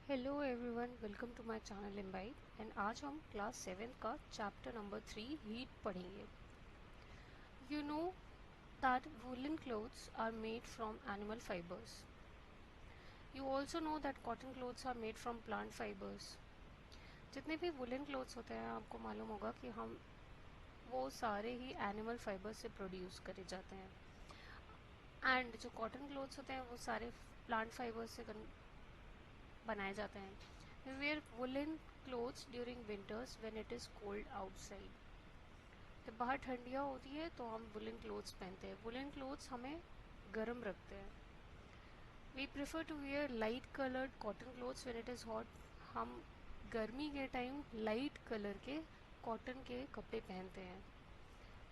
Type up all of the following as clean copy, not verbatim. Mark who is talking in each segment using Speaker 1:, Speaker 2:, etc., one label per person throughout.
Speaker 1: Hello everyone, welcome to my channel invite. And आज हम class 7 का चैप्टर नंबर 3 हीट पढ़ेंगे। You know that woollen clothes are made from animal fibres. You also know that cotton clothes are made from plant fibres. जितने भी woollen clothes होते हैं आपको मालूम होगा कि हम वो सारे ही एनिमल फाइबर से प्रोड्यूस करे जाते हैं। एंड जो कॉटन क्लोथ्स होते हैं वो सारे प्लांट फाइबर से बनाए जाते हैं। We wear woollen clothes during winters when it is cold outside. जब बाहर ठंडियाँ होती है तो हम वुलन क्लोथ्स पहनते हैं। वुलन क्लोथ्स हमें गर्म रखते हैं। We prefer to wear light coloured cotton clothes when it is hot. हम गर्मी के टाइम लाइट कलर के कॉटन के कपड़े पहनते हैं।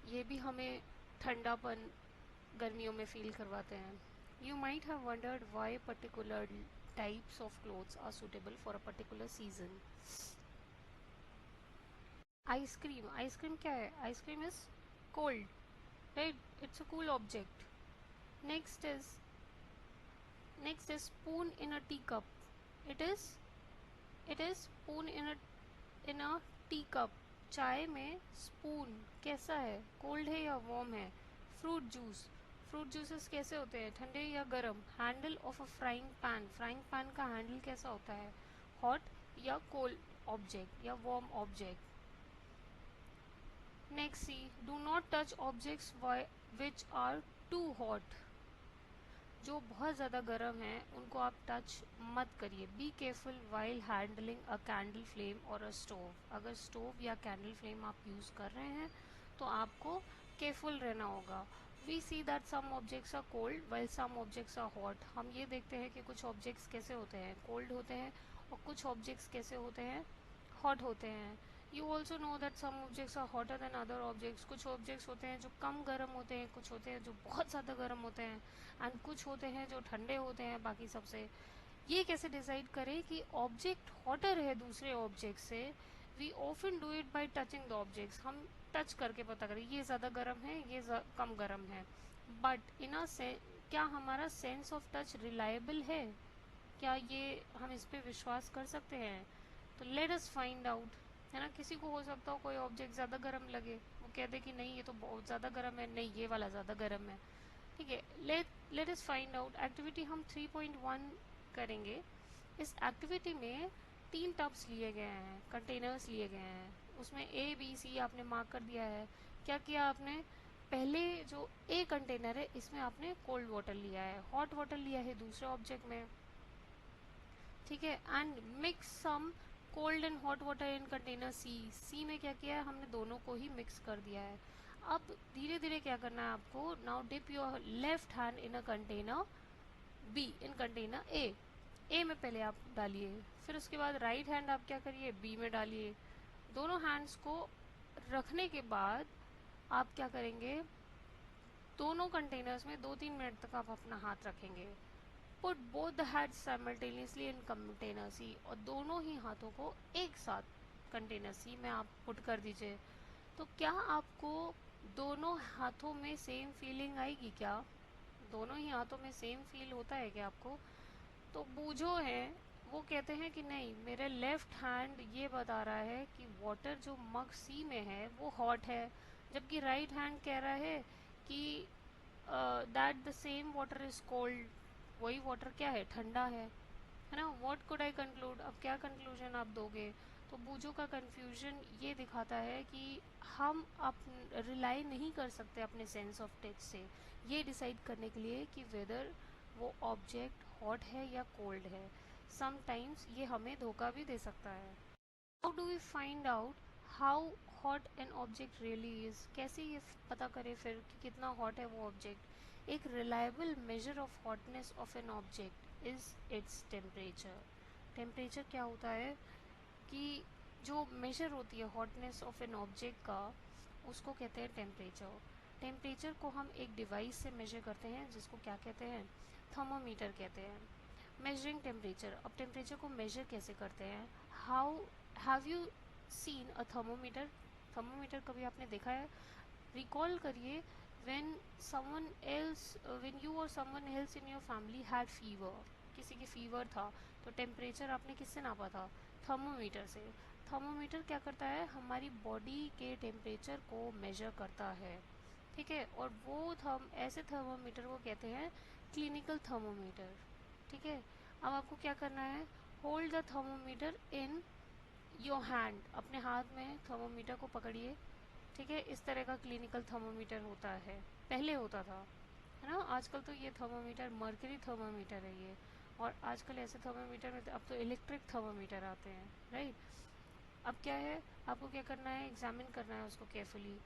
Speaker 1: ये भी हमें ठंडापन गर्मियों में फील करवाते हैं। You might have wondered why particular types of clothes are suitable for a particular season. Ice cream क्या है? Ice cream is cold, right? It's a cool object. Next is spoon in a tea cup. It is spoon in a tea cup. चाय में spoon कैसा है? Cold है या warm है? Fruit juices कैसे होते हैं? ठंडे या गर्म? Handle of a frying pan का हैंडल कैसा होता है? हॉट या कोल्ड ऑब्जेक्ट या warm object? Next C, do not touch objects which are too hot. जो बहुत ज़्यादा गर्म है उनको आप टच मत करिए. Be careful while handling a candle flame और अ स्टोव. अगर स्टोव या कैंडल फ्लेम आप यूज़ कर रहे हैं तो आपको केयरफुल रहना होगा. We see that some objects are cold while some objects are hot. हम ये देखते हैं कि कुछ ऑब्जेक्ट्स कैसे होते हैं, कोल्ड होते हैं, और कुछ ऑब्जेक्ट्स कैसे होते हैं, हॉट होते हैं. You also know that some objects are hotter than other objects. कुछ ऑब्जेक्ट्स होते हैं जो कम गर्म होते हैं, कुछ होते हैं जो बहुत ज़्यादा गर्म होते हैं, एंड कुछ होते हैं जो ठंडे होते हैं बाकी सबसे. ये कैसे डिसाइड करें कि ऑब्जेक्ट हॉटर है दूसरे ऑब्जेक्ट से? We often do it by touching the objects. हम टच करके पता करें ये ज़्यादा गर्म है, ये कम गर्म है. बट क्या हमारा सेंस ऑफ टच रिलायबल है? क्या ये हम इस पे विश्वास कर सकते हैं? तो लेट अस फाइंड आउट. है ना, किसी को हो सकता हो कोई ऑब्जेक्ट ज़्यादा गर्म लगे, वो कह दे कि नहीं ये तो बहुत ज़्यादा गर्म है, नहीं ये वाला ज़्यादा गर्म है. ठीक है, let us find out. Activity हम 3.1 करेंगे. इस एक्टिविटी में 3 टब्स लिए गए हैं, कंटेनर्स लिए गए हैं. उसमें ए बी सी आपने मार्क कर दिया है. क्या किया आपने? पहले जो ए कंटेनर है इसमें आपने कोल्ड वाटर लिया है, हॉट वाटर लिया है दूसरे ऑब्जेक्ट में. ठीक है, and mix some cold and hot water in container C में क्या किया है हमने? दोनों को ही मिक्स कर दिया है. अब धीरे धीरे क्या करना है आपको? Now dip your left hand in a container B, इन कंटेनर ए में पहले आप डालिए. फिर उसके बाद राइट हैंड आप क्या करिए? बी में डालिए. दोनों हैंड्स को रखने के बाद आप क्या करेंगे? दोनों कंटेनर्स में 2-3 मिनट तक आप अपना हाथ रखेंगे. Put both the hands simultaneously in container C, और दोनों ही हाथों को एक साथ कंटेनर सी में आप पुट कर दीजिए. तो क्या आपको दोनों हाथों में सेम फीलिंग आएगी क्या? दोनों ही हाथों में सेम फील होता है क्या आपको? तो बूझो है, वो कहते हैं कि नहीं, मेरे लेफ्ट हैंड ये बता रहा है कि वाटर जो मग सी में है वो हॉट है, जबकि राइट हैंड कह रहा है कि that the same water is cold. वही वाटर क्या है? ठंडा है ना. What could I conclude? अब क्या कंक्लूजन आप दोगे? तो बूझो का कंफ्यूजन ये दिखाता है कि हम अप रिलाई नहीं कर सकते अपने सेंस ऑफ टच से ये डिसाइड करने के लिए कि वेदर वो ऑब्जेक्ट हॉट है या कोल्ड है. समटाइम्स ये हमें धोखा भी दे सकता है. How do we find out how hot an object really is? कैसे ये पता करें फिर कि कितना हॉट है वो ऑब्जेक्ट? एक reliable measure of hotness of an object is its temperature. Temperature क्या होता है कि जो मेजर होती है हॉटनेस ऑफ एन ऑब्जेक्ट का, उसको कहते हैं टेम्परेचर. टेम्परेचर को हम एक डिवाइस से मेजर करते हैं जिसको क्या कहते हैं? थर्मोमीटर कहते हैं. Measuring temperature. अब टेम्परेचर को मेजर कैसे करते हैं? How have you seen a thermometer? Thermometer कभी आपने देखा है? रिकॉल करिए, when someone else when you or someone else in your family had fever. किसी की फीवर था तो टेम्परेचर आपने किससे नापा था? थर्मोमीटर से। थर्मोमीटर क्या करता है? हमारी बॉडी के टेम्परेचर को मेजर करता है, ठीक है। और वो ऐसे थर्मोमीटर को कहते हैं क्लिनिकल थर्मोमीटर, ठीक है। अब आपको क्या करना है? Hold the thermometer in your hand, अपने हाथ में थर्मोमीटर को पकड़िए, ठीक है। इस तरह का क्लिनिकल थर्मोमीटर होता है, पहले होता था, है ना। आजकल तो ये थर्मोमीटर मर्करी थर्मोमीटर है ये, और आजकल ऐसे थर्मोमीटर में अब तो इलेक्ट्रिक थर्मोमीटर आते हैं, राइट। अब क्या है, आपको क्या करना है? एग्जामिन करना है उसको केयरफुली।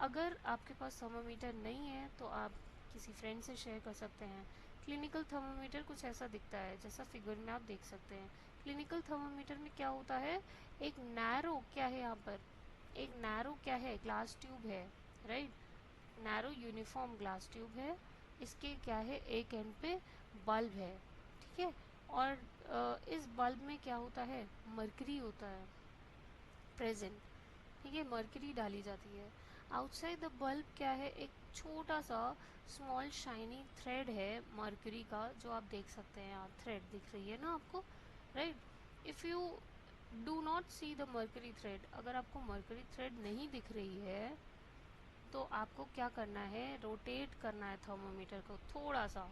Speaker 1: अगर आपके पास थर्मोमीटर नहीं है तो आप किसी फ्रेंड से शेयर कर सकते हैं। क्लिनिकल थर्मोमीटर कुछ ऐसा दिखता है जैसा फिगर में आप देख सकते हैं। क्लिनिकल थर्मोमीटर में क्या होता है? एक नैरो क्या है यहाँ पर? एक नैरो क्या है? ग्लास ट्यूब है, right. Narrow uniform glass tube है। इसके क्या है? एक एंड पे बल्ब है, ठीक है। और इस बल्ब में क्या होता है? मरकरी होता है प्रेजेंट, ठीक है। मर्करी डाली जाती है। आउटसाइड द बल्ब क्या है? एक छोटा सा स्मॉल शाइनी थ्रेड है मर्करी का, जो आप देख सकते हैं। यहाँ थ्रेड दिख रही है ना आपको, right. If you do not see the mercury thread, अगर आपको मर्करी थ्रेड नहीं दिख रही है तो आपको क्या करना है? रोटेट करना है थर्मोमीटर को थोड़ा सा,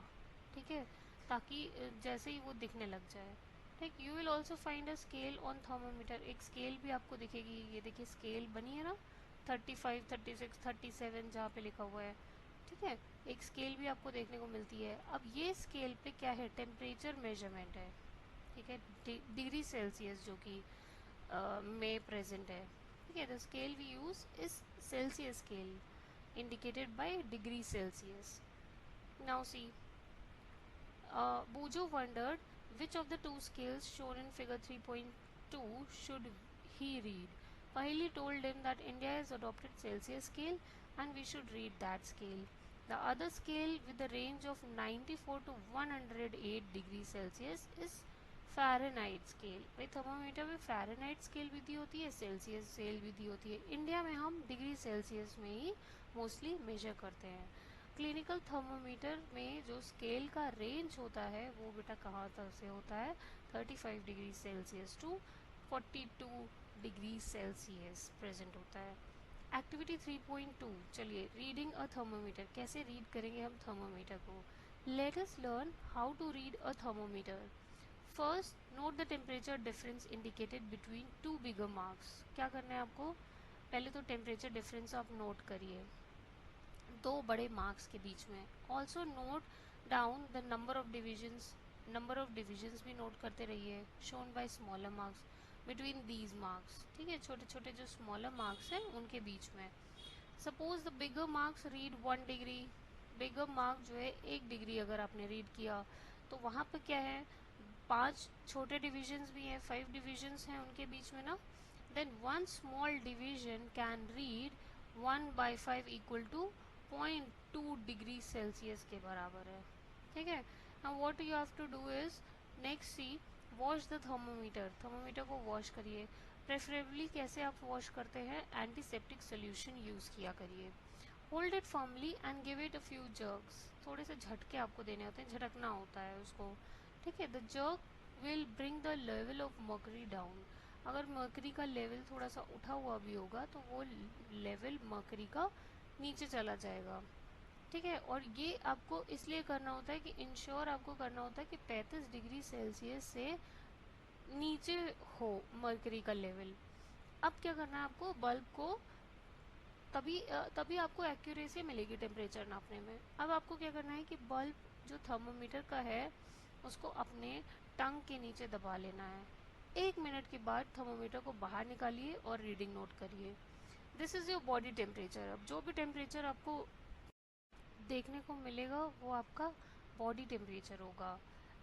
Speaker 1: ठीक है, ताकि जैसे ही वो दिखने लग जाए, ठीक। You will also find a scale on thermometer, एक स्केल भी आपको दिखेगी। ये देखिए स्केल बनी है ना, 35, 36, 37 जहाँ पे लिखा हुआ है, ठीक है। एक स्केल भी आपको देखने को मिलती है। अब ये स्केल पे क्या है? टेम्परेचर मेजरमेंट है, ठीक है। डिग्री सेल्सियस जो कि में प्रेजेंट है, ठीक है। The scale we use is Celsius scale indicated by degree Celsius. Now see, Bujo wondered which of the two scales shown in figure 3.2 should he read. Pahili told him that India has adopted Celsius scale and we should read that scale. The other scale with the range of 94 to 108 degrees Celsius is Fahrenheit scale. भाई thermometer में Fahrenheit scale भी दी होती है, Celsius scale भी दी होती है। India में हम डिग्री सेल्सियस में ही मोस्टली मेजर करते हैं। क्लिनिकल थर्मोमीटर में जो स्केल का रेंज होता है वो बेटा कहाँ तक से होता है? 35 degree Celsius to 42 degree Celsius present होता है। एक्टिविटी 3.2, चलिए रीडिंग अ थर्मोमीटर, कैसे रीड करेंगे हम थर्मोमीटर को? Let us learn how to read a thermometer. First, note the temperature difference indicated between two bigger marks. क्या करना है आपको? पहले तो टेम्परेचर डिफरेंस आप नोट करिए दो बड़े मार्क्स के बीच में। Also note down the number of divisions भी नोट करते रहिए, shown by smaller marks between these marks, ठीक है। छोटे छोटे जो स्मॉलर मार्क्स हैं उनके बीच में। Suppose the bigger marks read 1 degree, bigger mark जो है 1 डिग्री अगर आपने रीड किया तो वहाँ पे क्या है? 5 छोटे डिविजन्स भी हैं, 5 डिविजन्स हैं उनके बीच में ना। Then one small division can read 1/5 equal to 0.2 degree Celsius के बराबर है, ठीक है। Now what you have to do is, next C, wash the thermometer. Thermometer को वॉश करिए। प्रेफरेबली कैसे आप वॉश करते हैं? एंटीसेप्टिक सोल्यूशन यूज़ किया करिए। Hold it firmly and give it a few jerks, थोड़े से झटके आपको देने होते हैं, झटकना होता है उसको, ठीक है। The jerk will bring the level of mercury down. अगर मर्करी का लेवल थोड़ा सा उठा हुआ भी होगा तो वो लेवल मर्करी का नीचे चला जाएगा, ठीक है। और ये आपको इसलिए करना होता है कि इंश्योर आपको करना होता है कि 35 डिग्री सेल्सियस से नीचे हो मर्करी का लेवल। अब क्या करना है आपको? बल्ब को तभी आपको एक्यूरेसी मिलेगी टेम्परेचर नापने में। अब आपको क्या करना है कि बल्ब जो थर्मोमीटर का है उसको अपने टंग के नीचे दबा लेना है। 1 मिनट के बाद थर्मोमीटर को बाहर निकालिए और रीडिंग नोट करिए। This is your body temperature. अब जो भी टेम्परेचर आपको देखने को मिलेगा वो आपका बॉडी टेम्परेचर होगा।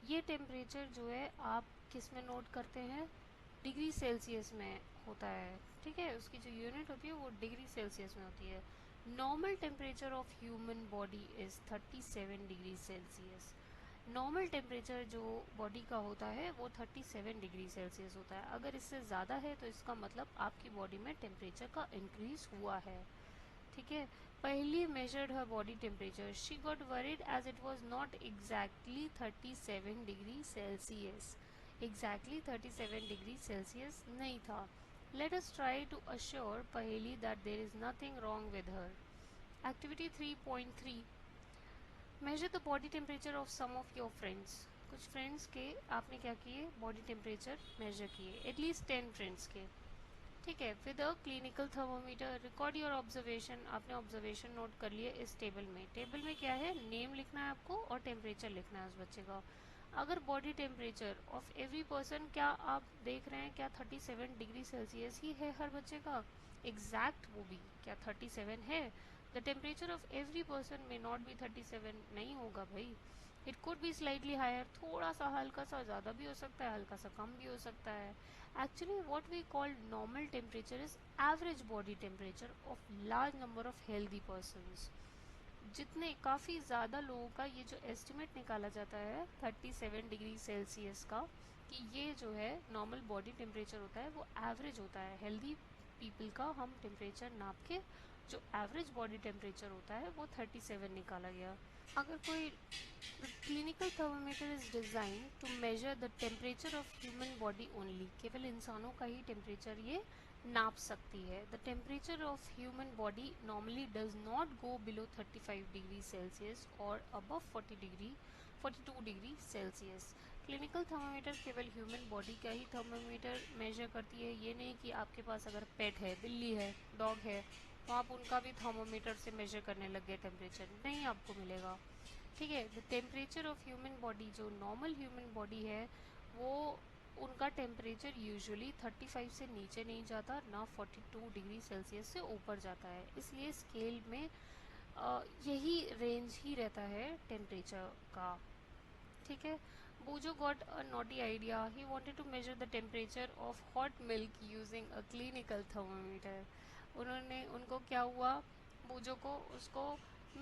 Speaker 1: ये टेम्परेचर जो है आप किस में नोट करते हैं? डिग्री सेल्सियस में होता है, ठीक है। उसकी जो यूनिट होती है वो डिग्री सेल्सियस में होती है। Normal temperature of human body is 37 degree Celsius. Normal temperature जो बॉडी का होता है वो 37 डिग्री सेल्सियस होता है। अगर इससे ज़्यादा है तो इसका मतलब आपकी बॉडी में टेम्परेचर का इंक्रीज हुआ है, ठीक है। Paheli measured her body temperature. She got worried as it was not exactly 37 degrees Celsius. Exactly 37 degrees Celsius नहीं था. Let us try to assure Paheli that there is nothing wrong with her. Activity 3.3. Measure the body temperature of some of your friends. कुछ friends के आपने क्या किए, body temperature measure किए, at least 10 friends के. ठीक है. With a clinical thermometer record your observation. आपने ऑब्जर्वेशन नोट कर लिए इस टेबल में. टेबल में क्या है, नेम लिखना है आपको और टेम्परेचर लिखना है उस बच्चे का. अगर body temperature of every person, क्या आप देख रहे हैं क्या 37 डिग्री सेल्सियस ही है हर बच्चे का, एग्जैक्ट वो भी क्या 37 है. The temperature of every person में नॉट बी 37, नहीं होगा भाई. It could be slightly higher, थोड़ा सा हल्का सा ज़्यादा भी हो सकता है, हल्का सा कम भी हो सकता है. Actually what we call normal temperature is average body temperature of large number of healthy persons. जितने काफ़ी ज़्यादा लोगों का ये जो एस्टिमेट निकाला जाता है 37 डिग्री सेल्सियस का, कि ये जो है नॉर्मल बॉडी टेम्परेचर होता है, वो एवरेज होता है. हेल्दी पीपल का हम टेम्परेचर नाप के जो एवरेज बॉडी टेम्परेचर होता है वो 37 निकाला गया. अगर कोई clinical thermometer is designed to measure the temperature of human body only, केवल इंसानों का ही टेम्परेचर ये नाप सकती है. The temperature of human body normally does not go below 35 degree Celsius और above 42 degree Celsius. Clinical thermometer केवल ह्यूमन बॉडी का ही थर्मोमीटर मेजर करती है. ये नहीं कि आपके पास अगर पेट है, बिल्ली है, डॉग है, तो आप उनका भी थर्मोमीटर से मेजर करने लग गए टेम्परेचर, नहीं आपको मिलेगा. ठीक है. The temperature of human body, जो नॉर्मल ह्यूमन बॉडी है, वो उनका टेम्परेचर यूजुअली 35 से नीचे नहीं जाता, ना 42 डिग्री सेल्सियस से ऊपर जाता है. इसलिए स्केल में यही रेंज ही रहता है टेम्परेचर का. ठीक है. Bojo got a naughty idea. He wanted to measure the temperature of hot milk using a clinical thermometer. उनको क्या हुआ, बोजो को उसको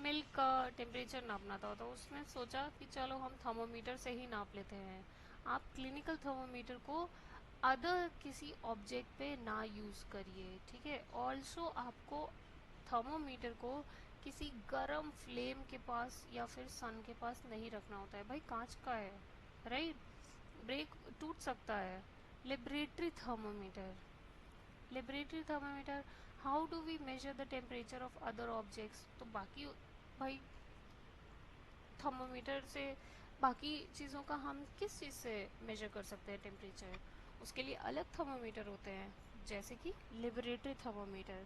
Speaker 1: मिल्क का टेम्परेचर नापना था, तो उसने सोचा कि चलो हम थर्मोमीटर से ही नाप लेते हैं. आप क्लिनिकल थर्मोमीटर को अदर किसी ऑब्जेक्ट पे ना यूज़ करिए. ठीक है. ऑल्सो आपको थर्मोमीटर को किसी गरम फ्लेम के पास या फिर सन के पास नहीं रखना होता है. भाई कांच का है, राइट, ब्रेक टूट सकता है. Laboratory thermometer, laboratory thermometer, how do we measure the temperature of other objects. तो बाकी भाई थर्मोमीटर से बाकी चीज़ों का हम किस चीज़ से मेजर कर सकते हैं टेम्परेचर, उसके लिए अलग थर्मोमीटर होते हैं, जैसे कि laboratory thermometer.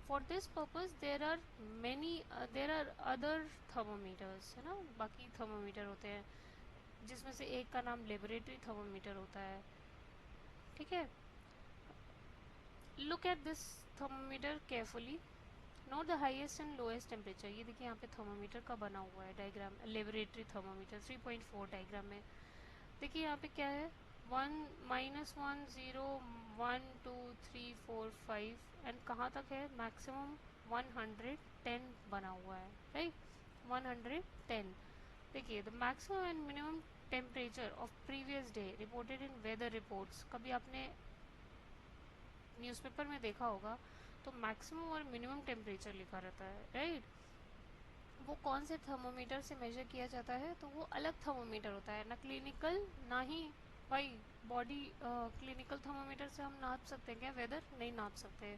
Speaker 1: For this purpose there are other thermometers, है ना, बाकी थर्मोमीटर होते हैं जिसमें से एक का नाम लेबोरेटरी थर्मोमीटर होता है. ठीक है. Look at this thermometer carefully. Note the highest and lowest temperature. ये देखिए यहाँ पे थर्मोमीटर का बना हुआ है डायग्राम, लेबोरेटरी थर्मोमीटर 3.4 डायग्राम में. देखिए यहाँ पे क्या है, 1 -1 0 1 2 3 4 5 एंड कहाँ तक है, मैक्सिमम 110 बना हुआ है, राइट, 110. देखिए, the maximum and minimum temperature of previous day reported in weather reports. कभी आपने न्यूज़पेपर में देखा होगा तो मैक्सिमम और मिनिमम टेम्परेचर लिखा रहता है, राइट. वो कौन से थर्मोमीटर से मेजर किया जाता है, तो वो अलग थर्मोमीटर होता है, ना क्लिनिकल ना ही भाई बॉडी. क्लिनिकल थर्मोमीटर से हम नाप सकते हैं क्या वेदर, नहीं नाप सकते.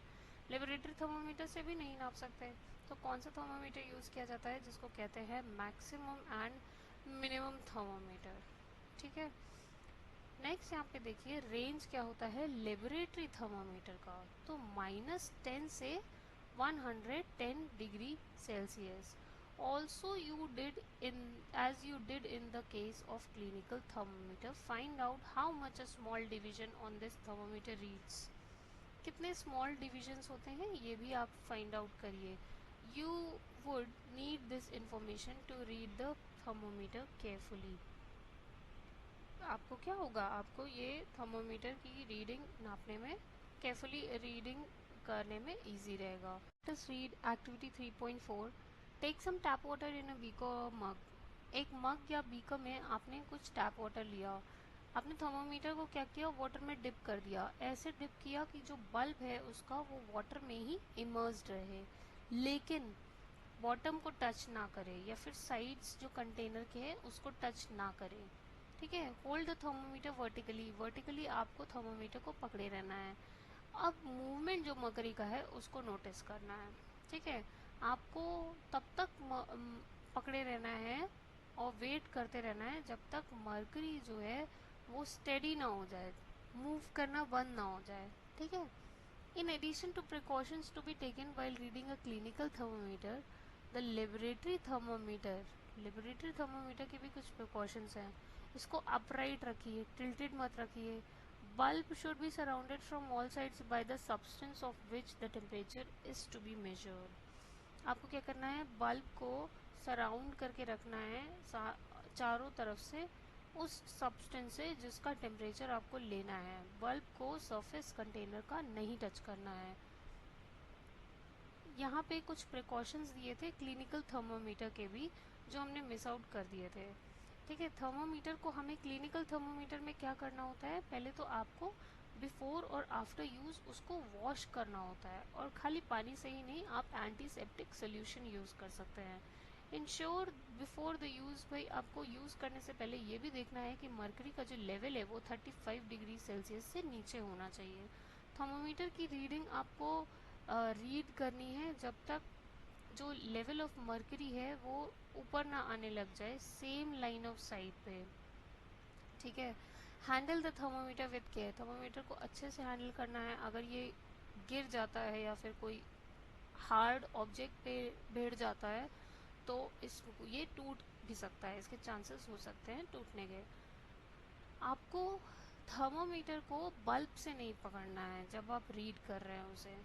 Speaker 1: लेबोरेटरी थर्मोमीटर से भी नहीं नाप सकते. तो कौन सा थर्मोमीटर यूज़ किया जाता है, जिसको कहते हैं मैक्सिमम एंड मिनिमम थर्मोमीटर. ठीक है. नेक्स्ट यहाँ पे देखिए रेंज क्या होता है लेबोरेटरी थर्मोमीटर का, तो -10 से 110 degree Celsius. Also you did in as you did in the case of clinical thermometer, find out how much a small division on this thermometer reads. कितने small divisions होते हैं ये भी आप find out करिए. You would need this information to read the thermometer carefully. आपको क्या होगा, आपको ये थर्मोमीटर की रीडिंग नापने में, केयरफुली रीडिंग करने में इजी रहेगा. Let's read activity 3.4. Take some tap water in a beaker mug. एक मग या बीकर में आपने कुछ टैप वाटर लिया. आपने थर्मोमीटर को क्या किया, वाटर में डिप कर दिया. ऐसे डिप किया कि जो बल्ब है उसका वो वाटर में ही इमर्स्ड रहे. लेकिन बॉटम को टच ना करे या फिर साइड्स जो कंटेनर के हैं उसको टच ना करे। ठीक है, hold the thermometer vertically, vertically आपको थर्मोमीटर को पकड़े रहना है। अब मूवमेंट जो मरकरी का है उसको नोटिस करना है। ठीक है, आपको तब तक पकड़े रहना है और वेट करते रहना है जब तक मरकरी जो है वो स्टेडी ना हो जाए, मूव करना बंद ना हो जाए। ठीक है, in addition to precautions to be taken while reading a clinical thermometer, the laboratory thermometer के भी कुछ प्रिकॉशंस हैं। इसको अपराइट रखिए, टिल्टेड मत रखिए। Bulb should be surrounded from all sides by the substance of which the temperature is to be measured. आपको क्या करना है, बल्ब को सराउंड करके रखना है चारों तरफ से उस सब्सटेंस से जिसका टेम्परेचर आपको लेना है। बल्ब को सरफेस कंटेनर का नहीं टच करना है। यहाँ पे कुछ प्रिकॉशंस दिए थे क्लिनिकल थर्मोमीटर के भी, जो हमने मिस आउट कर दिए थे। ठीक है, थर्मोमीटर को हमें क्लिनिकल थर्मोमीटर में क्या करना होता है, पहले तो आपको बिफोर और आफ्टर यूज़ उसको वॉश करना होता है, और खाली पानी से ही नहीं, आप एंटीसेप्टिक सोल्यूशन यूज़ कर सकते हैं। इंश्योर बिफोर द यूज़, भाई आपको यूज़ करने से पहले ये भी देखना है कि मरकरी का जो लेवल है वो 35 डिग्री सेल्सियस से नीचे होना चाहिए। थर्मोमीटर की रीडिंग आपको रीड करनी है जब तक जो लेवल ऑफ मर्करी है वो ऊपर ना आने लग जाए सेम लाइन ऑफ साइट पे। ठीक है, handle the thermometer with care, thermometer को अच्छे से हैंडल करना है। अगर ये गिर जाता है या फिर कोई हार्ड ऑब्जेक्ट पे भिड़ जाता है तो ये टूट भी सकता है, इसके चांसेस हो सकते हैं टूटने के। आपको थर्मोमीटर को बल्ब से नहीं पकड़ना है जब आप रीड कर रहे हैं उसे।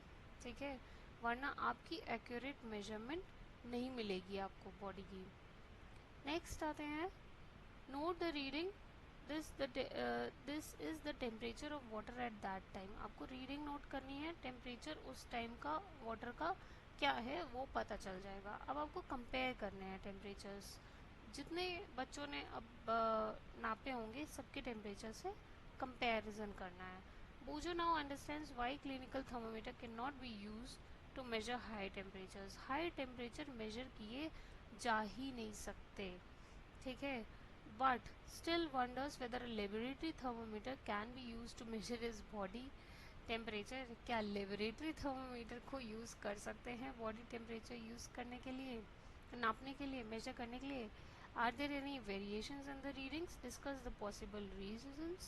Speaker 1: ठीक है, वरना आपकी एक्यूरेट मेजरमेंट नहीं मिलेगी आपको बॉडी की। नेक्स्ट आते हैं, note the reading, this is the temperature of water at that time. आपको रीडिंग नोट करनी है, टेम्परेचर उस टाइम का वाटर का क्या है वो पता चल जाएगा। अब आपको कंपेयर करने हैं टेम्परेचर्स, जितने बच्चों ने अब नापे होंगे सबके टेम्परेचर से कंपैरिजन करना है। Boojho now understands why clinical thermometer can not be use to measure high temperatures. High temperature measure किए जा ही नहीं सकते। ठीक है, but still wonders whether laboratory thermometer can be use to measure his body temperature. क्या लेबोरेटरी थर्मोमीटर को use कर सकते हैं बॉडी टेम्परेचर यूज़ करने के लिए, नापने के लिए, मेजर करने के लिए? Are there any variations in the readings? Discuss the possible reasons.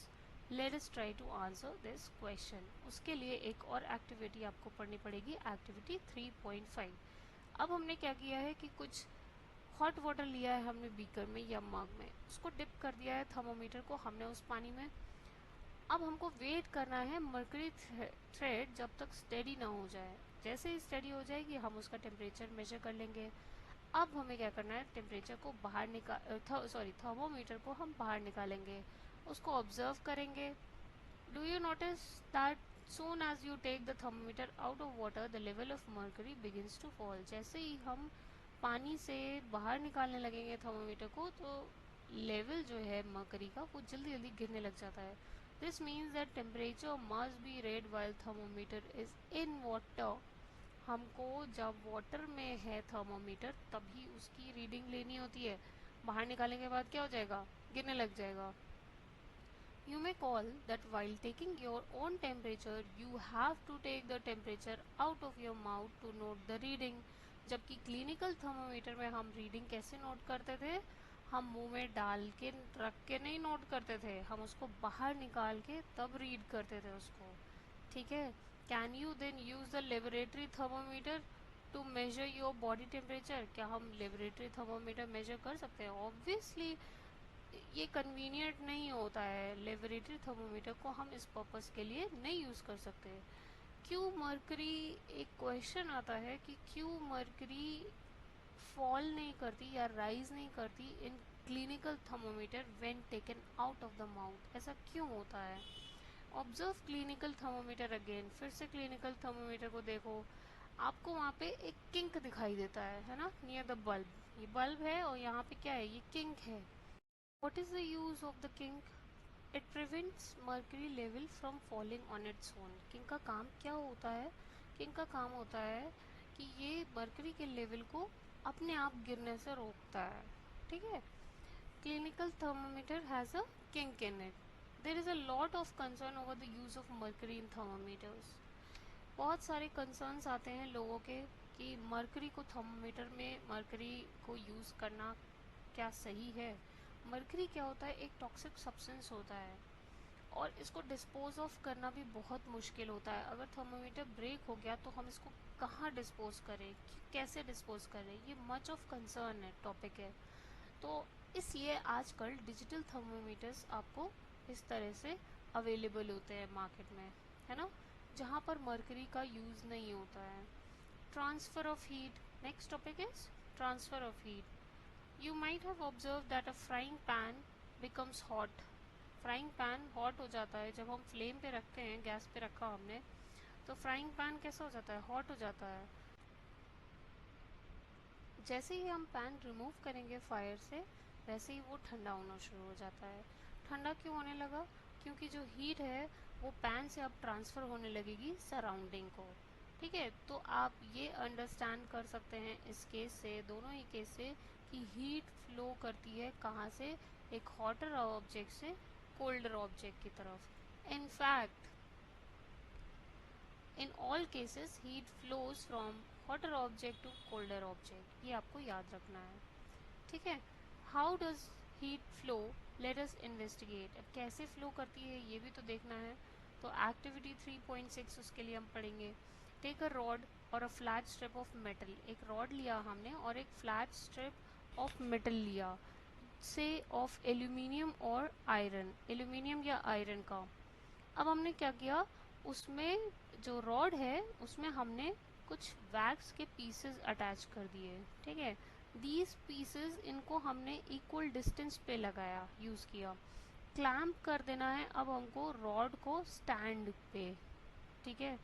Speaker 1: Let us try to answer this question. उसके लिए एक और एक्टिविटी आपको पढ़नी पड़ेगी, एक्टिविटी 3.5। अब हमने क्या किया है कि कुछ हॉट वाटर लिया है हमने बीकर में या मग में, उसको डिप कर दिया है थर्मोमीटर को हमने उस पानी में। अब हमको वेट करना है मर्करी थ्रेड जब तक स्टेडी ना हो जाए। जैसे ही स्टेडी हो जाएगी हम उसका टेम्परेचर मेजर कर लेंगे। अब हमें क्या करना है, टेम्परेचर को बाहर थर्मोमीटर को हम बाहर निकालेंगे, उसको ऑब्जर्व करेंगे। Do you notice that soon as you take the thermometer out of water the level of mercury begins to fall। जैसे ही हम पानी से बाहर निकालने लगेंगे थर्मोमीटर को तो लेवल जो है मरकरी का वो जल्दी जल्दी गिरने लग जाता है। This means that temperature must be red while thermometer is in water. हमको जब वाटर में है थर्मोमीटर तभी उसकी रीडिंग लेनी होती है, बाहर निकालने के बाद क्या हो जाएगा, गिरने लग जाएगा। You may call that while taking your own temperature, you have to take the temperature out of your mouth to note the reading। जबकि क्लिनिकल थर्मोमीटर में हम रीडिंग कैसे नोट करते थे, हम मुंह में डाल के रख के नहीं नोट करते थे, हम उसको बाहर निकाल के तब रीड करते थे उसको। ठीक है, can you then use the laboratory thermometer to measure your body temperature? क्या हम लेबोरेटरी थर्मोमीटर मेजर कर सकते हैं? ऑब्वियसली ये कन्वीनियंट नहीं होता है, लेबोरेटरी थर्मोमीटर को हम इस पर्पस के लिए नहीं यूज़ कर सकते। क्यों मरकरी, एक क्वेश्चन आता है कि क्यों मरकरी फॉल नहीं करती या राइज नहीं करती in clinical thermometer when taken out of the mouth, ऐसा क्यों होता है? ऑब्जर्व क्लिनिकल थर्मोमीटर अगेन, फिर से क्लिनिकल थर्मोमीटर को देखो, आपको वहाँ पे एक किंक दिखाई देता है ना, नियर द बल्ब। ये बल्ब है और यहाँ पे क्या है, ये किंक है। What is the use of the kink? It prevents mercury level from falling on its own। Kink का काम क्या होता है? किंक का काम होता है कि कि ये मरकरी के लेवल को अपने आप गिरने से रोकता है। ठीक है। Clinical thermometer has a kink in it. There is a lot of concern over the use of mercury in thermometers. बहुत सारे कंसर्न्स आते हैं लोगों के कि मरकरी को थर्मोमीटर में मरकरी को यूज़ करना क्या सही है। मरकरी क्या होता है, एक टॉक्सिक सब्सटेंस होता है और इसको डिस्पोज ऑफ करना भी बहुत मुश्किल होता है। अगर थर्मोमीटर ब्रेक हो गया तो हम इसको कहाँ डिस्पोज करें, कैसे डिस्पोज करें, ये मच ऑफ कंसर्न है, टॉपिक है। तो इसलिए आजकल डिजिटल थर्मोमीटर्स आपको इस तरह से अवेलेबल होते हैं मार्केट में, है ना, जहाँ पर मरकरी का यूज़ नहीं होता है। Transfer of heat, next topic is transfer of heat. You might have observed that a frying pan becomes hot. Frying pan hot हो जाता है जब हम फ्लेम पे रखते हैं, गैस पे रखा हमने, तो फ्राइंग पैन कैसा हो जाता है, हॉट हो जाता है। जैसे ही हम पैन रिमूव करेंगे फायर से, वैसे ही वो ठंडा होना शुरू हो जाता है। ठंडा क्यों होने लगा, क्योंकि जो हीट है वो पैन से अब ट्रांसफ़र होने लगेगी सराउंडिंग को। ठीक है, तो आप ये अंडरस्टैंड कर सकते हैं इस केस से, दोनों ही केस से, कि हीट फ्लो करती है कहाँ से, एक हॉटर ऑब्जेक्ट से कोल्डर ऑब्जेक्ट की तरफ। In fact in all cases heat flows from hotter object to colder object, ये आपको याद रखना है। ठीक है। How does heat flow, let us investigate. अब कैसे फ्लो करती है ये भी तो देखना है। तो एक्टिविटी 3.6 उसके लिए हम पढ़ेंगे। टेक अ रॉड और a flat strip of metal. एक रॉड लिया हमने और एक फ्लैट स्ट्रिप ऑफ मेटल लिया, से ऑफ एल्यूमिनियम और आयरन, एल्यूमिनियम या आयरन का। अब हमने क्या किया, उसमें जो रॉड है उसमें हमने कुछ वैक्स के पीसेस अटैच कर दिए। ठीक है, दीज पीसेस, इनको हमने इक्वल डिस्टेंस पे लगाया, यूज़ किया। क्लैम्प कर देना है अब हमको रॉड को स्टैंड पे। ठीक है,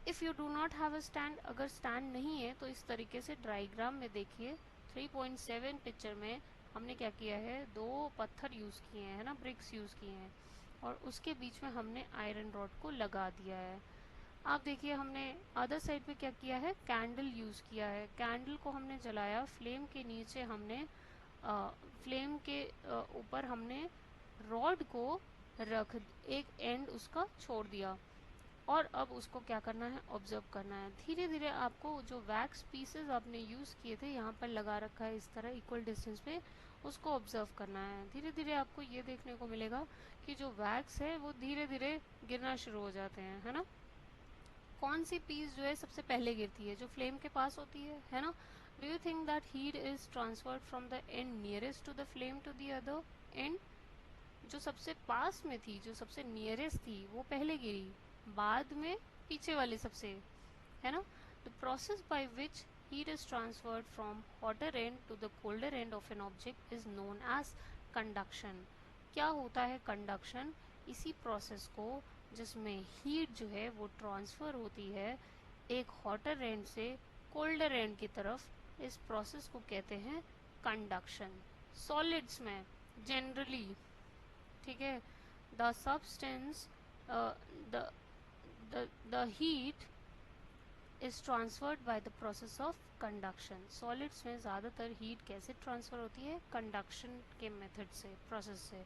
Speaker 1: if you do not have a stand, अगर स्टैंड नहीं है तो इस तरीके से डायग्राम में देखिए 3.7 पिक्चर में हमने क्या किया है, दो पत्थर यूज़ किए हैं, है ना, ब्रिक्स यूज़ किए हैं, और उसके बीच में हमने आयरन रॉड को लगा दिया है। आप देखिए हमने अदर साइड पे क्या किया है, कैंडल यूज़ किया है। कैंडल को हमने जलाया, फ्लेम के नीचे हमने फ्लेम के ऊपर हमने रॉड को रख, एक एंड उसका छोड़ दिया, और अब उसको क्या करना है, ऑब्जर्व करना है। धीरे धीरे आपको जो वैक्स पीसेस आपने यूज़ किए थे, यहाँ पर लगा रखा है इस तरह इक्वल डिस्टेंस पे, उसको ऑब्जर्व करना है। धीरे धीरे आपको ये देखने को मिलेगा कि जो वैक्स है वो धीरे धीरे गिरना शुरू हो जाते हैं, है ना। कौन सी पीस जो है सबसे पहले गिरती है, जो फ्लेम के पास होती है ना। Do you think that heat is transferred from the end nearest to the flame to the other end. जो सबसे पास में थी, जो सबसे नियरेस्ट थी, वो पहले गिरी, बाद में पीछे वाले सबसे, है ना। The process by which heat is transferred from hotter end to the colder end of an object is known as conduction। क्या होता है कंडक्शन, इसी प्रोसेस को जिसमें हीट जो है वो ट्रांसफ़र होती है एक हॉटर एंड से कोल्डर एंड की तरफ, इस प्रोसेस को कहते हैं कंडक्शन। सॉलिड्स में जनरली, ठीक है, the substance the heat is transferred by the process of conduction. Solids में ज़्यादातर हीट कैसे ट्रांसफ़र होती है, कंडक्शन के मेथड से, प्रोसेस से।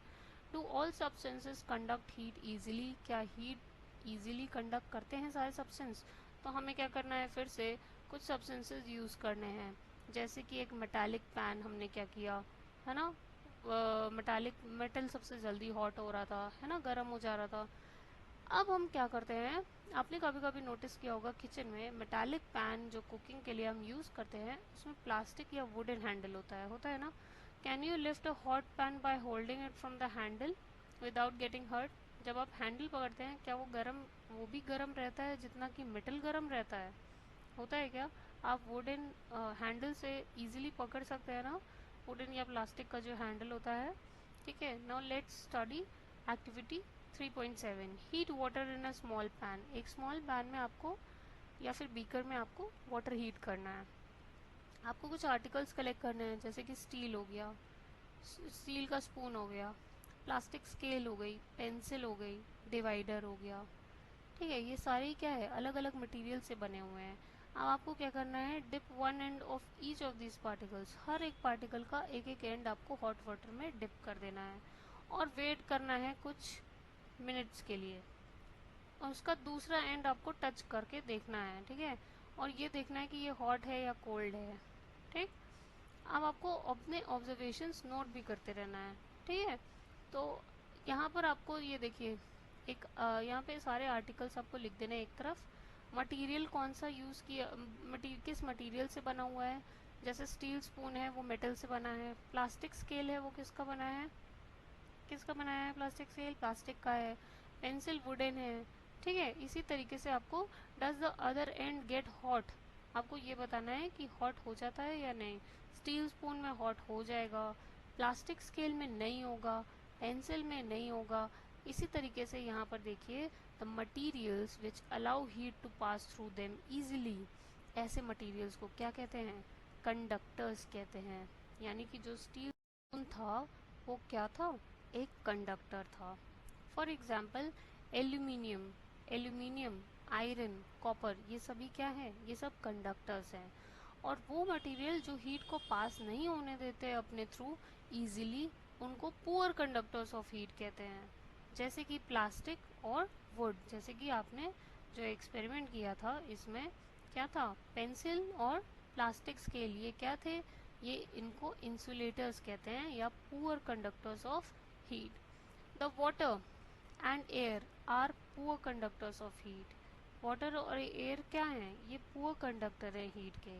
Speaker 1: Do all substances conduct heat easily, क्या हीट ईजिली कंडक्ट करते हैं सारे सब्सटेंस। तो हमें क्या करना है, फिर से कुछ सब्सटेंसेस यूज़ करने हैं। जैसे कि एक मेटालिक पैन, हमने क्या किया, है ना, मेटालिक मेटल सबसे जल्दी हॉट हो रहा था, है ना, गर्म हो जा रहा था। अब हम क्या करते हैं, आपने कभी कभी नोटिस किया होगा किचन में मेटालिक पैन जो कुकिंग के लिए हम यूज़ करते हैं, उसमें प्लास्टिक या वुडन हैंडल होता है ना। Can you lift a hot pan by holding it from the handle without getting hurt. जब आप हैंडल पकड़ते हैं, क्या वो गर्म, वो भी गर्म रहता है जितना कि मेटल गर्म रहता है, होता है क्या। आप वुडन हैंडल से इजीली पकड़ सकते हैं ना, वुडन या प्लास्टिक का जो हैंडल होता है। ठीक है, now let's study activity 3.7। Heat water in a small pan. एक स्मॉल पैन में आपको या फिर बीकर में आपको वाटर हीट करना है। आपको कुछ आर्टिकल्स कलेक्ट करने हैं, जैसे कि स्टील हो गया, स्टील का स्पून हो गया, प्लास्टिक स्केल हो गई, पेंसिल हो गई, डिवाइडर हो गया, ठीक है, ये सारे क्या है, अलग अलग मटेरियल से बने हुए हैं। अब आपको क्या करना है, dip one end of each of this particles, हर एक पार्टिकल का एक एक एंड आपको हॉट वाटर में डिप कर देना है और वेट करना है कुछ मिनट्स के लिए, और उसका दूसरा एंड आपको टच करके देखना है। ठीक है, और ये देखना है कि ये हॉट है या कोल्ड है। ठीक, अब आपको अपने ऑब्जर्वेशंस नोट भी करते रहना है। ठीक है, तो यहाँ पर आपको ये देखिए, एक यहाँ पे सारे आर्टिकल्स आपको लिख देने एक तरफ। मटेरियल कौन सा यूज़ किया, किस मटेरियल से बना हुआ है। जैसे स्टील स्पून है वो मेटल से बना है, प्लास्टिक स्केल है वो किसका बना है, किसका बनाया है प्लास्टिक स्केल, प्लास्टिक का है। पेंसिल वुडन है। ठीक है, इसी तरीके से आपको does the other and get hot, आपको ये बताना है कि हॉट हो जाता है या नहीं। स्टील स्पून में हॉट हो जाएगा, प्लास्टिक स्केल में नहीं होगा, पेंसिल में नहीं होगा। इसी तरीके से यहाँ पर देखिए, the materials which allow heat to pass through them easily, ऐसे मटीरियल्स को क्या कहते हैं, कंडक्टर्स कहते हैं। यानी कि जो स्टील स्पून था वो क्या था, एक कंडक्टर था। For example aluminium, aluminium, iron, copper, ये सभी क्या है, ये सब कंडक्टर्स हैं। और वो मटेरियल जो हीट को पास नहीं होने देते अपने थ्रू इजीली, उनको पुअर कंडक्टर्स ऑफ हीट कहते हैं। जैसे कि प्लास्टिक और वुड, जैसे कि आपने जो एक्सपेरिमेंट किया था इसमें क्या था, पेंसिल और प्लास्टिक स्केल, ये क्या थे, ये इनको इंसुलेटर्स कहते हैं या poor conductors of heat. The water and air are poor conductors of heat. Water और एयर क्या हैं, ये पुअर कंडक्टर है हीट के।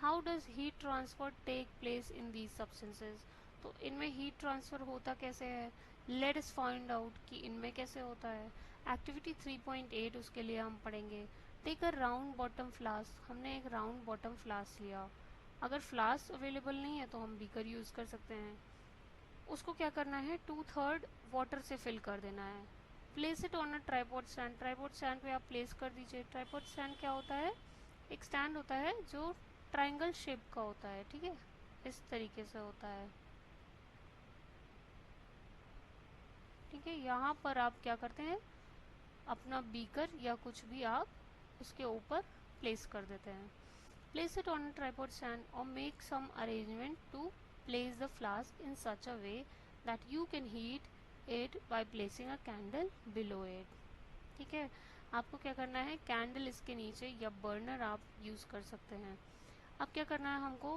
Speaker 1: How does heat transfer take place in these substances, तो इनमें हीट ट्रांसफर होता कैसे है, लेट अस फाइंड आउट कि इनमें कैसे होता है। एक्टिविटी 3.8 उसके लिए हम पढ़ेंगे। Take a round bottom flask, हमने एक राउंड बॉटम फ्लास्क लिया। अगर फ्लास्क अवेलेबल नहीं है तो हम बीकर यूज़ कर सकते हैं। उसको क्या करना है, 2/3 वाटर से फिल कर देना है। Place it on a tripod stand, tripod stand पे आप प्लेस कर दीजिए। ट्राइपॉड स्टैंड क्या होता है, एक स्टैंड होता है जो ट्राइंगल शेप का होता है। ठीक है, इस तरीके से होता है। ठीक है, यहाँ पर आप क्या करते हैं, अपना बीकर या कुछ भी आप उसके ऊपर प्लेस कर देते हैं। Place it on a tripod stand और make some arrangement to place the flask in such a way that you can heat it by placing a candle below it. ठीक है, आपको क्या करना है, कैंडल इसके नीचे या बर्नर आप यूज़ कर सकते हैं। अब क्या करना है हमको,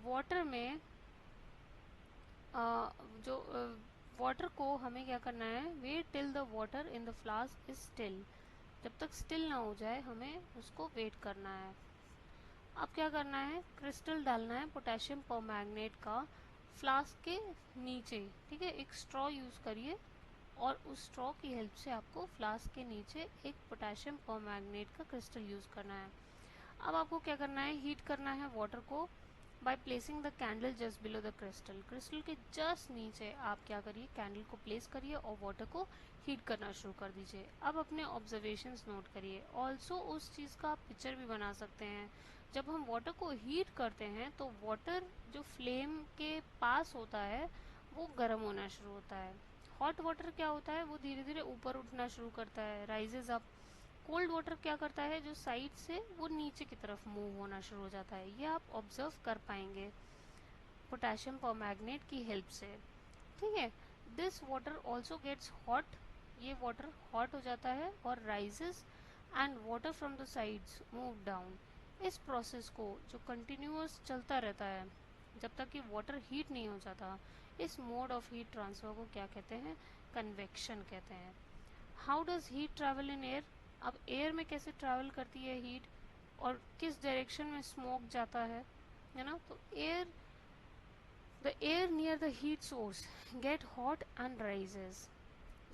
Speaker 1: वाटर में जो वाटर को हमें क्या करना है, wait till the water in the flask is still, जब तक स्टिल ना हो जाए हमें उसको वेट करना है। अब क्या करना है, क्रिस्टल डालना है पोटेशियम परमैंगनेट का फ्लास्क के नीचे। ठीक है, एक स्ट्रॉ यूज़ करिए और उस स्ट्रॉ की हेल्प से आपको फ्लास्क के नीचे एक पोटेशियम परमैंगनेट का क्रिस्टल यूज़ करना है। अब आपको क्या करना है, हीट करना है वाटर को by placing the candle just below the crystal, crystal के जस्ट नीचे आप क्या करिए, कैंडल को प्लेस करिए और वाटर को हीट करना शुरू कर दीजिए। अब अपने ऑब्जर्वेशंस नोट करिए। ऑल्सो उस चीज़ का आप पिक्चर भी बना सकते हैं। जब हम वाटर को हीट करते हैं तो वाटर जो फ्लेम के पास होता है वो गर्म होना शुरू होता है। हॉट वाटर क्या होता है, वो धीरे धीरे ऊपर उठना शुरू करता है, राइजेज अप। कोल्ड वाटर क्या करता है, जो साइड से वो नीचे की तरफ मूव होना शुरू हो जाता है। ये आप ऑब्जर्व कर पाएंगे पोटेशियम परमैंगनेट की हेल्प से। ठीक है, this water also gets hot, ये वाटर हॉट हो जाता है और rises and water from the sides move down. इस प्रोसेस को जो कंटिन्यूअस चलता रहता है जब तक कि वाटर हीट नहीं हो जाता, इस मोड ऑफ हीट ट्रांसफर को क्या कहते हैं, कन्वेक्शन कहते हैं। How does heat travel in air, अब एयर में कैसे ट्रैवल करती है हीट और किस डायरेक्शन में स्मोक जाता है ना। तो air, the air near the heat source get hot and rises,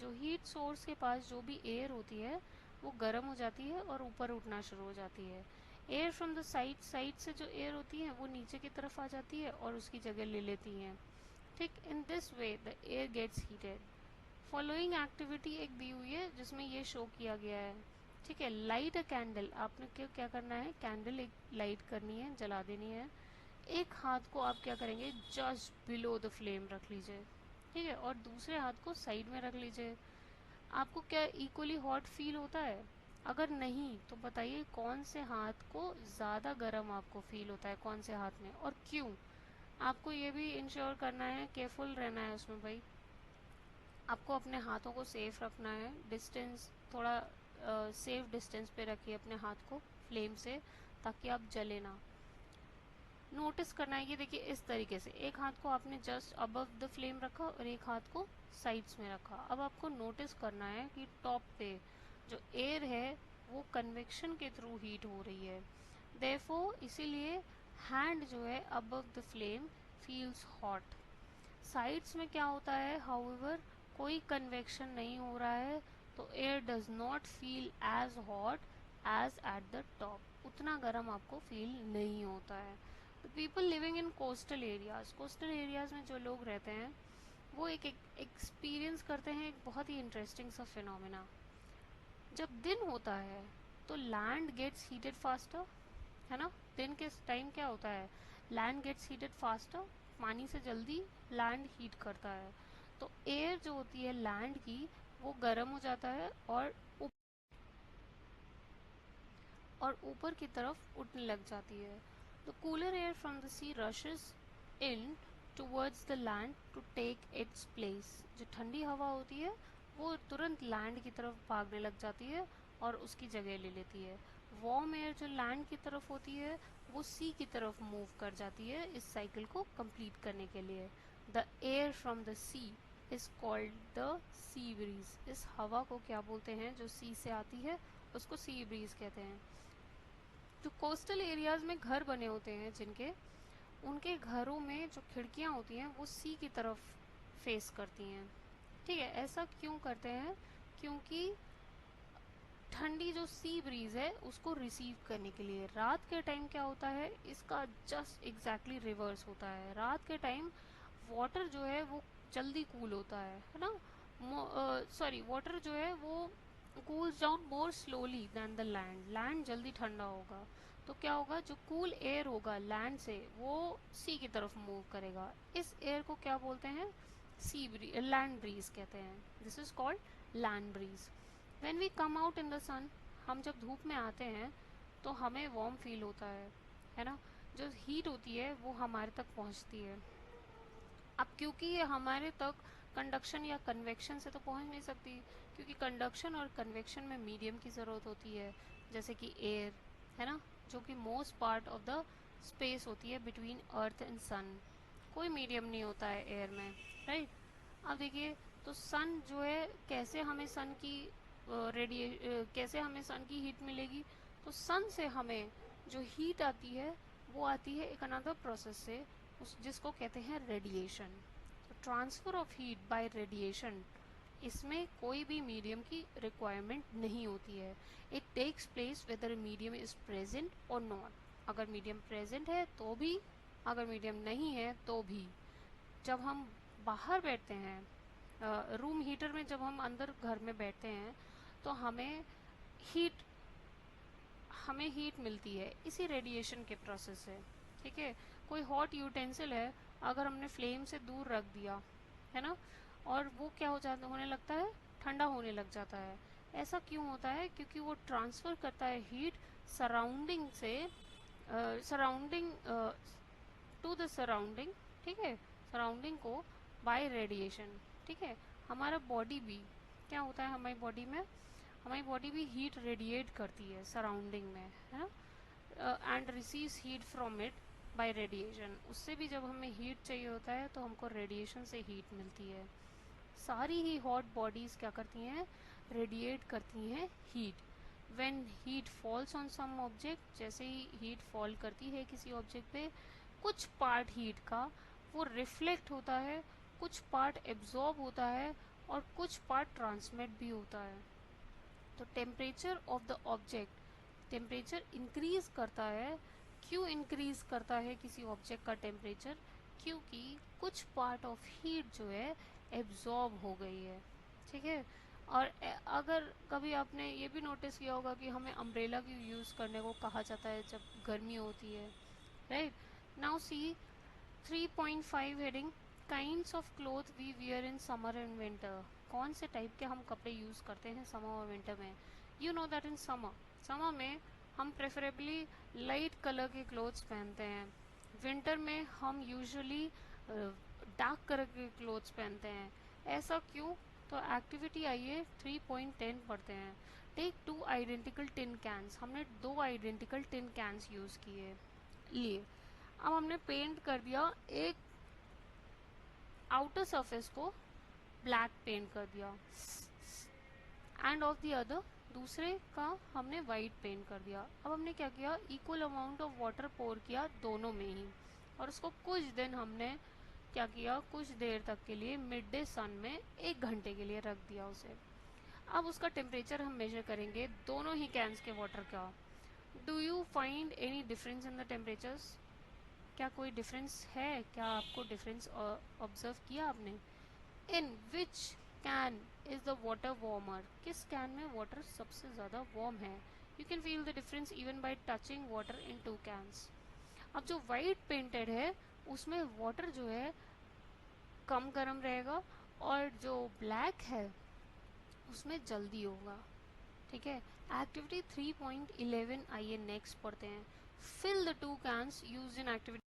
Speaker 1: जो हीट सोर्स के पास जो भी एयर होती है वो गर्म हो जाती है और ऊपर उठना शुरू हो जाती है। Air from the side, side से जो एयर होती है वो नीचे की तरफ आ जाती है और उसकी जगह ले लेती हैं। ठीक, in this way the air gets heated. Following activity एक दी हुई है जिसमें ये शो किया गया है। ठीक है, लाइट अ कैंडल, आपने क्या करना है, कैंडल एक लाइट करनी है, जला देनी है। एक हाथ को आप क्या करेंगे, जस्ट बिलो द फ्लेम रख लीजिए। ठीक है, और दूसरे हाथ को साइड में रख लीजिए। आपको क्या इक्वली हॉट फील होता है, अगर नहीं तो बताइए कौन से हाथ को ज़्यादा गर्म आपको फील होता है, कौन से हाथ में और क्यों। आपको ये भी इंश्योर करना है, केयरफुल रहना है उसमें भाई। आपको अपने हाथों को सेफ रखना है, डिस्टेंस थोड़ा सेफ डिस्टेंस पे रखिए अपने हाथ को फ्लेम से, ताकि आप जले ना। नोटिस करना है कि देखिए इस तरीके से एक हाथ को आपने जस्ट अबव द फ्लेम रखा और एक हाथ को साइड्स में रखा। अब आपको नोटिस करना है कि टॉप पे जो एयर है वो कन्वेक्शन के थ्रू हीट हो रही है, देयरफॉर इसीलिए हैंड जो है above the flame feels hot. Sides में क्या होता है, हाउएवर कोई कन्वेक्शन नहीं हो रहा है, तो air does not feel as hot as at the top, उतना गर्म आपको फील नहीं होता है। The people living in coastal areas में जो लोग रहते हैं वो एक एक्सपीरियंस करते हैं एक बहुत ही इंटरेस्टिंग सा फिनोमेना। जब दिन होता है तो लैंड गेट्स हीटेड फास्टर, है ना। दिन के टाइम क्या होता है, लैंड गेट्स हीटेड फास्टर, पानी से जल्दी लैंड हीट करता है, तो एयर जो होती है लैंड की वो गर्म हो जाता है और ऊपर की तरफ उठने लग जाती है। The cooler air from the sea rushes in towards the land to take its place. जो ठंडी हवा होती है वो तुरंत लैंड की तरफ भागने लग जाती है और उसकी जगह ले लेती है। वार्म एयर जो लैंड की तरफ होती है वो सी की तरफ मूव कर जाती है इस साइकिल को कंप्लीट करने के लिए। The air from the sea is called the sea breeze. इस हवा को क्या बोलते हैं जो सी से आती है, उसको सी ब्रीज कहते हैं। जो कोस्टल एरियाज में घर बने होते हैं जिनके, उनके घरों में जो खिड़कियां होती हैं वो सी की तरफ फेस करती हैं। ठीक है, ऐसा क्यों करते हैं, क्योंकि ठंडी जो सी ब्रीज है उसको रिसीव करने के लिए। रात के टाइम क्या होता है, इसका जस्ट एग्जैक्टली रिवर्स होता है। रात के टाइम वाटर जो है वो जल्दी कूल होता है ना। सॉरी, वाटर जो है वो cools down more slowly than the land. Land जल्दी ठंडा होगा, तो क्या होगा, जो कूल एयर होगा लैंड से वो सी की तरफ मूव करेगा। इस एयर को क्या बोलते हैं, सी ब्रीज, लैंड ब्रीज कहते हैं। This is called land breeze. When we come out in the sun, हम जब धूप में आते हैं तो हमें वार्म फील होता है ना। जो हीट होती है वो हमारे तक पहुंचती है। अब क्योंकि ये हमारे तक कंडक्शन या कन्वेक्शन से तो पहुंच नहीं सकती, क्योंकि कंडक्शन और कन्वेक्शन में मीडियम की ज़रूरत होती है, जैसे कि एयर, है ना, जो कि most part of the space होती है बिटवीन अर्थ एंड सन। कोई मीडियम नहीं होता है एयर में, राइट। अब देखिए, तो सन जो है, कैसे हमें सन की कैसे हमें सन की हीट मिलेगी, तो सन से हमें जो हीट आती है वो आती है एक अनदर प्रोसेस से, जिसको कहते हैं रेडिएशन। तो transfer of heat by radiation, इसमें कोई भी मीडियम की रिक्वायरमेंट नहीं होती है। It takes place whether medium is present और नॉट। अगर मीडियम प्रेजेंट है तो भी, अगर मीडियम नहीं है तो भी। जब हम बाहर बैठते हैं रूम हीटर में, जब हम अंदर घर में बैठते हैं तो हीट हमें हीट मिलती है इसी रेडिएशन के प्रोसेस से। ठीक है, कोई हॉट यूटेंसिल है, अगर हमने फ्लेम से दूर रख दिया, है ना, और वो क्या होने लगता है, ठंडा होने लग जाता है। ऐसा क्यों होता है, क्योंकि वो ट्रांसफ़र करता है हीट सराउंडिंग से, सराउंडिंग टू द सराउंडिंग, ठीक है, सराउंडिंग को बाय रेडिएशन। ठीक है, हमारा बॉडी भी क्या होता है, हमारी बॉडी भी हीट रेडिएट करती है सराउंडिंग में, है ना, and receives heat from it by radiation. उससे भी जब हमें हीट चाहिए होता है तो हमको रेडिएशन से हीट मिलती है। सारी ही हॉट बॉडीज़ क्या करती हैं, रेडिएट करती हैं heat. When heat falls on some object, जैसे ही हीट फॉल करती है किसी ऑब्जेक्ट पे, कुछ पार्ट हीट का वो रिफ्लेक्ट होता है, कुछ पार्ट एब्जॉर्ब होता है और कुछ पार्ट ट्रांसमिट भी होता है। तो temperature of the object, temperature increase करता है। क्यों इंक्रीज करता है किसी ऑब्जेक्ट का टेम्परेचर, क्योंकि कुछ पार्ट ऑफ हीट जो है एब्जॉर्ब हो गई है। ठीक है, और अगर कभी आपने ये भी नोटिस किया होगा कि हमें अम्ब्रेला की यूज़ करने को कहा जाता है जब गर्मी होती है, right. Now see 3.5 heading, kinds of cloth we wear in summer and winter. कौन से टाइप के हम कपड़े यूज़ करते हैं समर और विंटर में। You know that in summer में हम प्रेफरेबली लाइट कलर के क्लोथ्स पहनते हैं, विंटर में हम यूजुअली डार्क कलर के क्लोथ्स पहनते हैं। ऐसा क्यों? तो एक्टिविटी आइए 3.10 पढ़ते हैं। Take 2 identical tin cans. हमने 2 आइडेंटिकल टिन कैंस यूज़ किए लिए। अब हमने पेंट कर दिया एक आउटर सरफेस को ब्लैक पेंट कर दिया, एंड ऑफ द अदर दूसरे का हमने वाइट पेंट कर दिया। अब हमने क्या किया, इक्वल अमाउंट ऑफ वाटर पोर किया दोनों में ही, और उसको कुछ दिन हमने क्या किया, कुछ देर तक के लिए मिड डे सन में 1 घंटे के लिए रख दिया उसे। अब उसका टेम्परेचर हम मेजर करेंगे दोनों ही कैंस के वाटर का। Do you find any difference in the temperatures? क्या कोई डिफरेंस है? क्या आपको डिफरेंस ऑब्जर्व किया आपने? In which can is the water warmer? किस कैन में वाटर सबसे ज़्यादा वार्म है? You can feel the difference even by touching water in 2 cans. अब जो वाइट पेंटेड है उसमें वाटर जो है कम गर्म रहेगा, और जो ब्लैक है उसमें जल्दी होगा। ठीक है। एक्टिविटी 3.11 आइए नेक्स्ट पढ़ते हैं। Fill the 2 cans use in activity.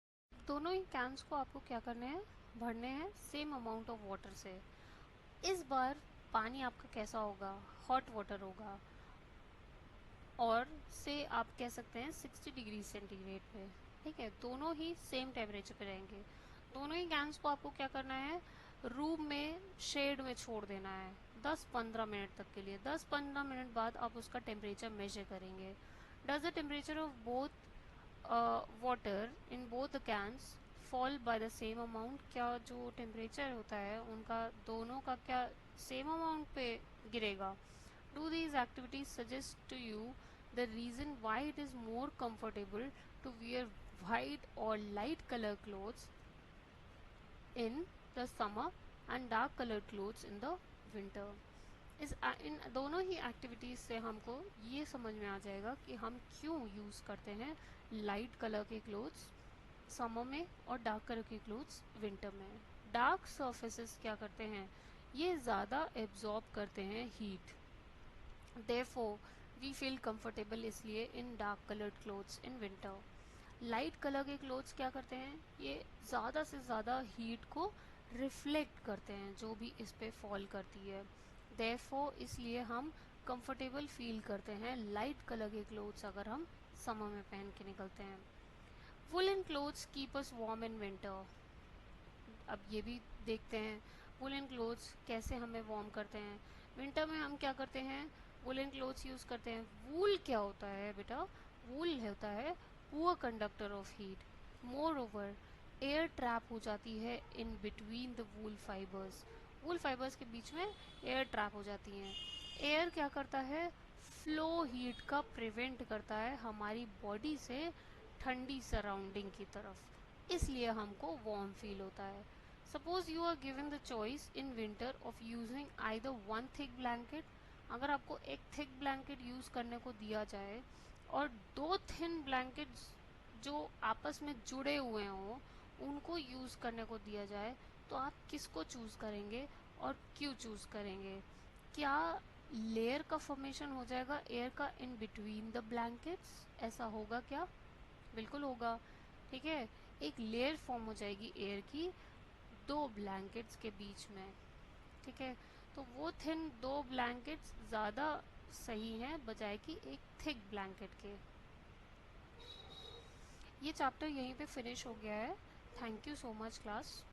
Speaker 1: दोनों ही कैंस को आपको क्या करने हैं, भरने हैं सेम अमाउंट ऑफ वाटर से। इस बार पानी आपका कैसा होगा, हॉट वाटर होगा, और से आप कह सकते हैं 60 डिग्री सेंटीग्रेड पे। ठीक है, दोनों ही सेम टेम्परेचर पे रहेंगे। दोनों ही कैंस को आपको क्या करना है, रूम में शेड में छोड़ देना है 10-15 मिनट तक के लिए। 10-15 मिनट बाद आप उसका टेम्परेचर मेजर करेंगे। Does the temperature of both water in both the cans fall by the same amount? क्या जो टेम्परेचर होता है उनका दोनों का क्या सेम अमाउंट पे गिरेगा? Do these activities suggest to you the reason why it is more comfortable to wear white or light color clothes in the summer and dark colored clothes in the winter? इन दोनों ही activities से हमको ये समझ में आ जाएगा कि हम क्यों यूज़ करते हैं लाइट कलर के क्लोथ्स समर में और डार्क कलर के क्लोथ्स विंटर में। डार्क सर्फेसेस क्या करते हैं, ये ज़्यादा एब्जॉर्ब करते हैं heat, therefore we feel comfortable इसलिए in dark colored clothes in winter। Light colour के क्लोथ्स क्या करते हैं, ये ज़्यादा से ज़्यादा हीट को रिफ्लेक्ट करते हैं जो भी इस पे फॉल करती है, therefore इसलिए हम कंफर्टेबल फील करते हैं लाइट कलर के क्लोथ्स अगर हम समर में पहन के निकलते हैं। Woollen clothes keep us warm in winter. अब ये भी देखते हैं वुलन क्लोथ्स कैसे हमें वार्म करते हैं। विंटर में हम क्या करते हैं, वुलन क्लोथ्स यूज़ करते हैं। वूल क्या होता है बेटा, वूल होता है poor conductor of heat. More over air trap हो जाती है in between the wool fibres. Wool fibres के बीच में एयर ट्रैप हो जाती हैं। एयर क्या करता है, फ्लो हीट का प्रिवेंट करता है हमारी बॉडी से ठंडी सराउंडिंग की तरफ, इसलिए हमको वार्म फील होता है। Suppose you are given the choice in winter of using either one thick blanket. अगर आपको एक थिक ब्लैंकेट यूज़ करने को दिया जाए और 2 थिन ब्लैंकेट्स जो आपस में जुड़े हुए हों उनको यूज़ करने को दिया जाए, तो आप किसको चूज़ करेंगे और क्यों चूज़ करेंगे? क्या लेयर का फॉर्मेशन हो जाएगा एयर का इन बिटवीन द ब्लैंकेट्स? ऐसा होगा क्या? बिल्कुल होगा। ठीक है, एक लेयर फॉर्म हो जाएगी एयर की 2 ब्लैंकेट्स के बीच में। ठीक है, तो वो थिन 2 ब्लैंकेट्स ज़्यादा सही हैं बजाय कि एक थिक ब्लैंकेट के। ये चैप्टर यहीं पे फिनिश हो गया है। Thank you so much class.